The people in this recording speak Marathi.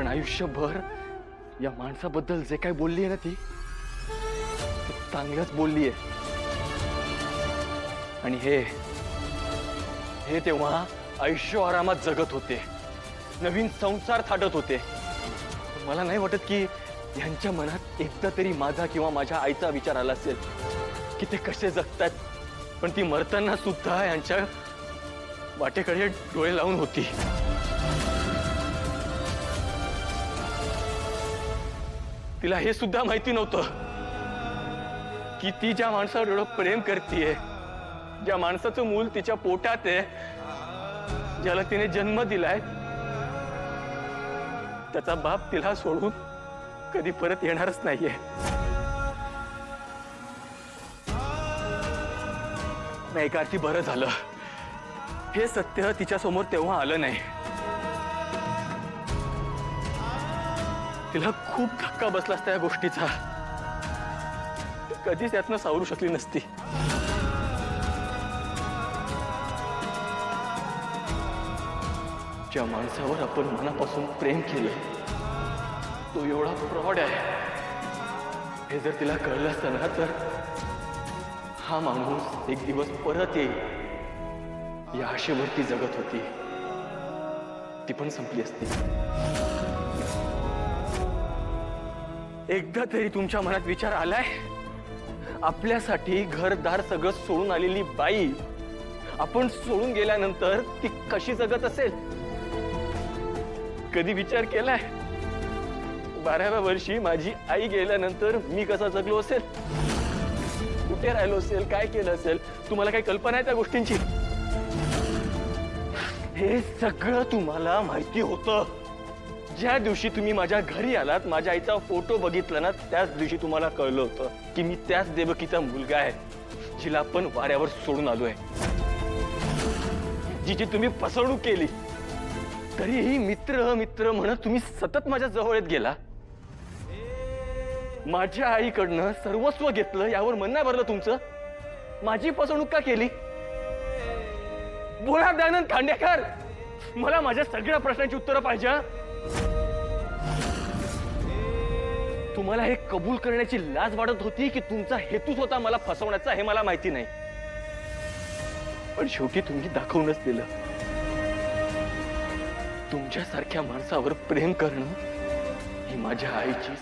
पण आयुष्यभर या माणसाबद्दल जे काही बोलली आहे ना ती चांगलंच बोलली आहे। आणि हे तेव्हा आयुष्य आरामात जगत होते, नवीन संसार थाटत होते। मला नाही वाटत की यांच्या मनात एकदा तरी माझा किंवा माझ्या आईचा विचार आला असेल की ते कसे जगतात। पण ती मरताना सुद्धा यांच्या वाटेकडे डोळे लावून होती। तिला हे सुद्धा माहिती नव्हतं की ती ज्या माणसावर एवढं प्रेम करतीये, ज्या माणसाचं मूल तिच्या पोटात आहे, ज्याला तिने जन्म दिलाय, त्याचा बाप तिला सोडून कधी परत येणारच नाहीये। नाही का, ती बरं झालं हे सत्य तिच्या समोर तेव्हा आलं नाही। तिला खूप धक्का बसला असता या गोष्टीचा, कधीच यातनं सावरू शकली नसती। ज्या माणसावर आपण मनापासून प्रेम केलं तो एवढा फ्रॉड आहे हे जर तिला कळलं असतं ना, तर हा माणूस एक दिवस परत येईल या आशेवरती जगत होती, ती पण संपली असती। एकदा तरी तुमच्या मनात विचार आलाय, आपल्यासाठी घरदार सगळं सोडून आलेली बाई आपण सोडून गेल्यानंतर ती कशी जगत असेल? कधी विचार केलाय 12व्या वर्षी माझी आई गेल्यानंतर मी कसा जगलो असेल, कुठे राहिलो असेल, काय केलं असेल? तुम्हाला काही कल्पना आहे त्या गोष्टींची? हे सगळं तुम्हाला माहिती होतं। ज्या दिवशी तुम्ही माझ्या घरी आलात, माझ्या आईचा फोटो बघितला ना, त्याच दिवशी तुम्हाला कळलं होतं की मी त्याच देवकीचा मुलगा आहे जिला आपण वाऱ्यावर सोडून आलोय, जिची तुम्ही फसवणूक केली। तरीही मित्र मित्र म्हणत तुम्ही सतत माझ्या जवळ येत गेला। माझ्या आईकडनं सर्वस्व घेतलं, यावर मन नाही भरलं तुमचं? माझी फसवणूक का केली? बोला दयानंद खांडेकर, मला माझ्या सगळ्या प्रश्नांची उत्तरं पाहिजे। तुम्हाला हे कबूल करण्याची लाज वाटत होती की तुमचा हेतूच होता मला फसवण्याचा, हे मला माहिती नाही। पण शेवटी तुम्ही दाखवूनच दिलं, तुमच्यासारख्या माणसावर प्रेम करणं ही माझ्या आईची